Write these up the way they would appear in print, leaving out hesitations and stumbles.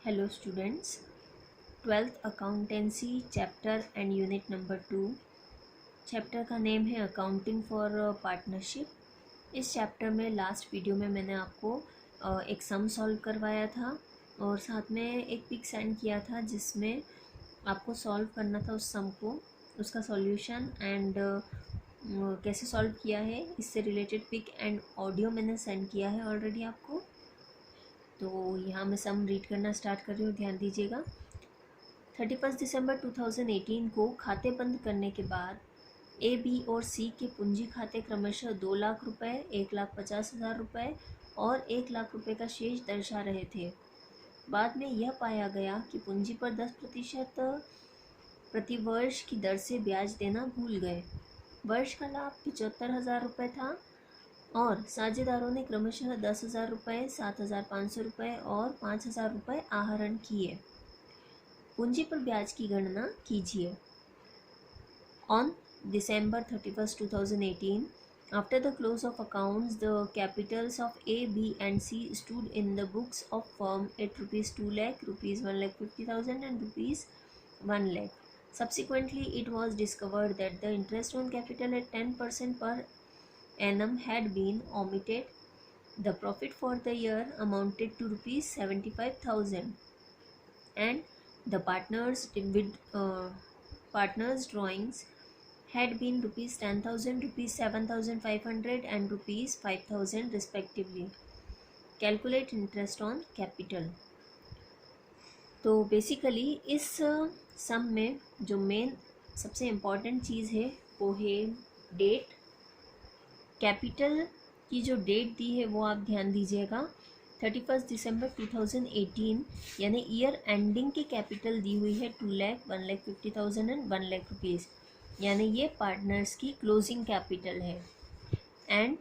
Hello students, 12th accountancy chapter and unit number 2। Chapter का name है accounting for partnership. इस chapter में last video में मैंने आपको एक सम सॉल्व करवाया था और साथ में एक पिक सेंड किया था जिसमें आपको सॉल्व करना था उस सम को, उसका सॉल्यूशन एंड कैसे सॉल्व किया है इससे रिलेटेड पिक एंड ऑडियो मैंने सेंड किया है ऑलरेडी आपको। तो यहाँ मैं सम रीड करना स्टार्ट कर रही हूँ, ध्यान दीजिएगा। 31 दिसंबर 2018 को खाते बंद करने के बाद ए, बी और सी के पूंजी खाते क्रमशः 2 लाख रुपए, 1,50,000 रुपए और 1 लाख रुपए का शेष दर्शा रहे थे। बाद में यह पाया गया कि पूंजी पर 10% प्रतिवर्ष की दर से ब्याज देना भूल गए। वर्ष का लाभ 75,000 रुपये था और साझेदारों ने क्रमशः 10,000 रुपये, 7,500 रुपये और 5,000 रुपये आहरण किए। पूंजी पर ब्याज की गणना कीजिए। On December 31st, 2018, after the close of accounts, the capitals of A, B and C stood in the books of firm at rupees 2 lakh, rupees 1,50,000 and rupees 1 lakh. Subsequently, it was discovered that the interest on capital at 10% per annum had been omitted. The profit for the year amounted to rupees 75,000 and the partners drawings had been rupees 10,000, rupees 7,500 and rupees 5,000 respectively. Calculate interest on capital. तो basically इस सम में जो main सबसे important चीज़ है वो है date. Capital की जो डेट दी है वो आप ध्यान दीजिएगा, 31 दिसंबर 2018 यानी ईयर एंडिंग की कैपिटल दी हुई है 2 लाख, 1,50,000 एंड 1 लाख रुपीज़, यानी ये पार्टनर्स की क्लोजिंग कैपिटल है। एंड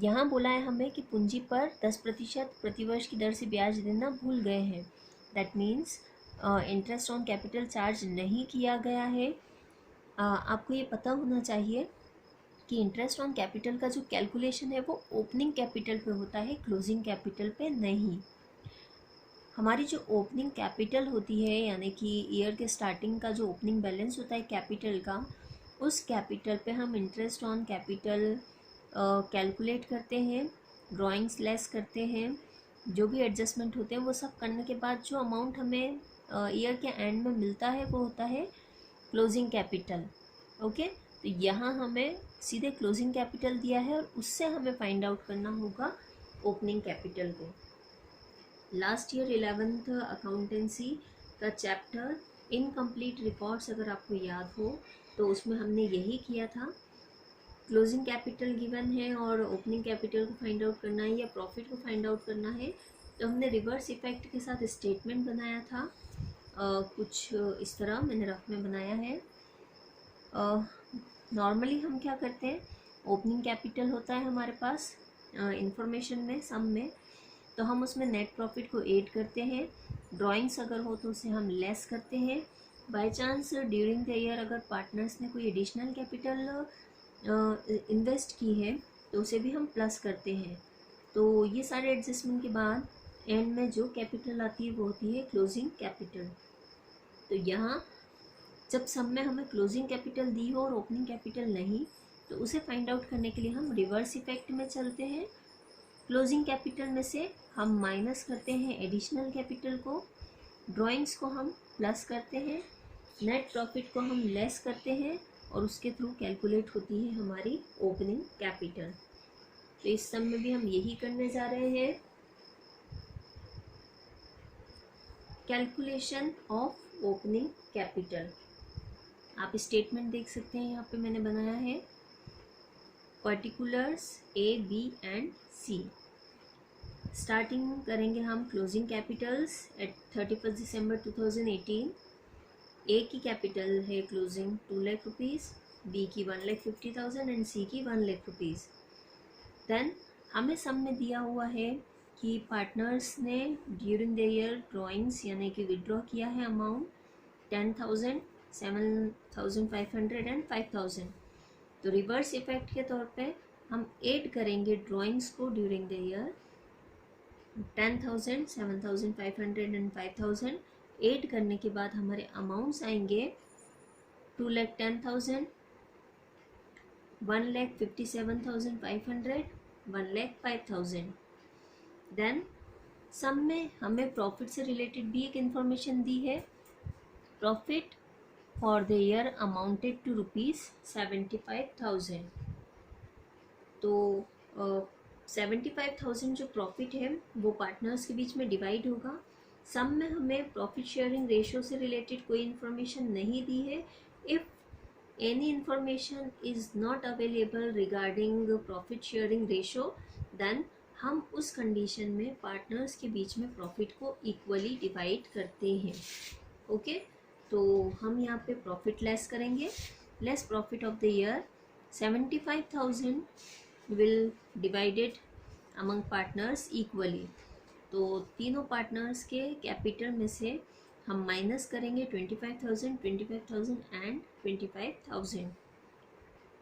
यहाँ बोला है हमें कि पूंजी पर 10% प्रतिवर्ष की दर से ब्याज देना भूल गए हैं। That means interest on capital charge नहीं किया गया है। आपको ये पता होना चाहिए कि इंटरेस्ट ऑन कैपिटल का जो कैलकुलेशन है वो ओपनिंग कैपिटल पे होता है, क्लोजिंग कैपिटल पे नहीं। हमारी जो ओपनिंग कैपिटल होती है यानी कि ईयर के स्टार्टिंग का जो ओपनिंग बैलेंस होता है कैपिटल का, उस कैपिटल पे हम इंटरेस्ट ऑन कैपिटल कैलकुलेट करते हैं, ड्राइंग्स लेस करते हैं, जो भी एडजस्टमेंट होते हैं वो सब करने के बाद जो अमाउंट हमें ईयर के एंड में मिलता है वो होता है क्लोजिंग कैपिटल। ओके, तो यहाँ हमें सीधे क्लोजिंग कैपिटल दिया है और उससे हमें फाइंड आउट करना होगा ओपनिंग कैपिटल को। लास्ट ईयर 11th अकाउंटेंसी का चैप्टर इनकम्प्लीट रिकॉर्ड्स अगर आपको याद हो तो उसमें हमने यही किया था। क्लोजिंग कैपिटल गिवन है और ओपनिंग कैपिटल को फाइंड आउट करना है या प्रॉफिट को फाइंड आउट करना है, तो हमने रिवर्स इफेक्ट के साथ स्टेटमेंट बनाया था। कुछ इस तरह मैंने रफ में बनाया है। नॉर्मली हम क्या करते हैं, ओपनिंग कैपिटल होता है हमारे पास इंफॉर्मेशन में, सम में, तो हम उसमें नेट प्रॉफिट को ऐड करते हैं। ड्राइंग्स अगर हो तो उसे हम लेस करते हैं। By chance during the year अगर पार्टनर्स ने कोई एडिशनल कैपिटल इन्वेस्ट की है तो उसे भी हम प्लस करते हैं। तो ये सारे एडजस्टमेंट के बाद एंड में जो कैपिटल आती है वो होती है क्लोजिंग कैपिटल। तो यहाँ जब सम में हमें क्लोजिंग कैपिटल दी हो और ओपनिंग कैपिटल नहीं, तो उसे फाइंड आउट करने के लिए हम रिवर्स इफेक्ट में चलते हैं। क्लोजिंग कैपिटल में से हम माइनस करते हैं एडिशनल कैपिटल को, ड्राइंग्स को हम प्लस करते हैं, नेट प्रॉफिट को हम लेस करते हैं और उसके थ्रू कैलकुलेट होती है हमारी ओपनिंग कैपिटल। तो इस सम में भी हम यही करने जा रहे हैं, कैलकुलेशन ऑफ ओपनिंग कैपिटल। आप स्टेटमेंट देख सकते हैं, यहाँ पे मैंने बनाया है particulars A, B and C. Starting करेंगे हम closing capitals at 31 December 2018। A की कैपिटल है क्लोजिंग 2 लाख रुपीज़, बी की 1,50,000 एंड सी की 1 लाख रुपीज़। देन हमें सम में दिया हुआ है कि पार्टनर्स ने ड्यूरिंग द ईयर ड्राइंग्स यानी कि विड्रॉ किया है अमाउंट 10,000, 7,500 एंड 5,000। तो रिवर्स इफेक्ट के तौर पे हम ऐड करेंगे ड्राइंग्स को during the year 10,000, 7,500 and 5,000 add करने के बाद हमारे अमाउंट्स आएंगे 2,10,000, 1,57,500, 1,05,000। देन सम में हमें प्रॉफिट से रिलेटेड भी एक इंफॉर्मेशन दी है। Profit for the year amounted to ₹75,000। तो 75,000 जो प्रॉफिट है वो पार्टनर्स के बीच में डिवाइड होगा। सम में हमें प्रॉफिट शेयरिंग रेशियो से रिलेटेड कोई इन्फॉर्मेशन नहीं दी है। If any information is not available regarding profit sharing ratio, then हम उस कंडीशन में पार्टनर्स के बीच में प्रॉफिट को इक्वली डिवाइड करते हैं। ओके, तो हम यहाँ पे प्रॉफिट लेस करेंगे। Less profit of the year 75,000 will divided among partners equally. तो तीनों पार्टनर्स के कैपिटल में से हम माइनस करेंगे 25,000, 25,000 एंड 25,000।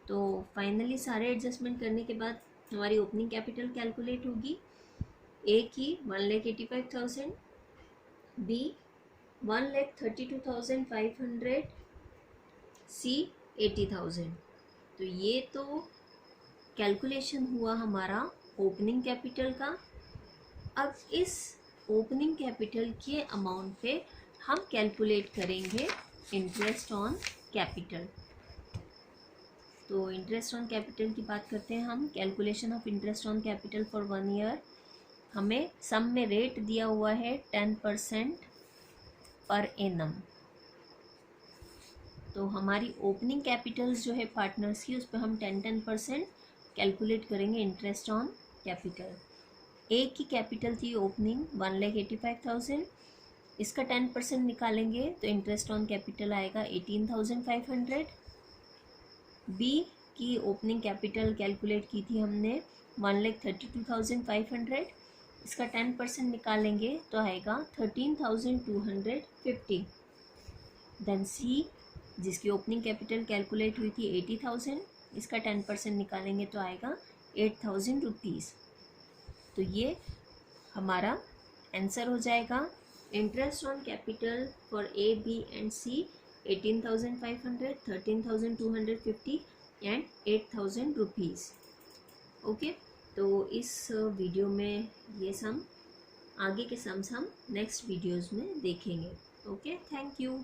तो फाइनली सारे एडजस्टमेंट करने के बाद हमारी ओपनिंग कैपिटल कैलकुलेट होगी। ए की 1,85,000, बी 1,32,500, सी 80,000। तो ये तो कैलकुलेशन हुआ हमारा ओपनिंग कैपिटल का। अब इस ओपनिंग कैपिटल के अमाउंट पे हम कैलकुलेट करेंगे इंटरेस्ट ऑन कैपिटल। तो इंटरेस्ट ऑन कैपिटल की बात करते हैं हम। Calculation of interest on capital for 1 year. हमें सम में रेट दिया हुआ है 10% पर एनम। तो हमारी ओपनिंग कैपिटल्स जो है पार्टनर्स की, उस पर हम 10% कैलकुलेट करेंगे इंटरेस्ट ऑन कैपिटल। ए की कैपिटल थी ओपनिंग 1,85,000, इसका 10% निकालेंगे तो इंटरेस्ट ऑन कैपिटल आएगा 18,500। बी की ओपनिंग कैपिटल कैलकुलेट की थी हमने 1,32,500, इसका 10% निकालेंगे तो आएगा 13,250। देन सी जिसकी ओपनिंग कैपिटल कैलकुलेट हुई थी 80,000, इसका 10% निकालेंगे तो आएगा 8,000 रुपीज़। तो ये हमारा आंसर हो जाएगा। Interest on capital for A, B and C 18,500, 13,250 and 8,000 rupees. Okay, तो इस वीडियो में ये सम, आगे के सम्स हम नेक्स्ट वीडियोज़ में देखेंगे। Okay, thank you.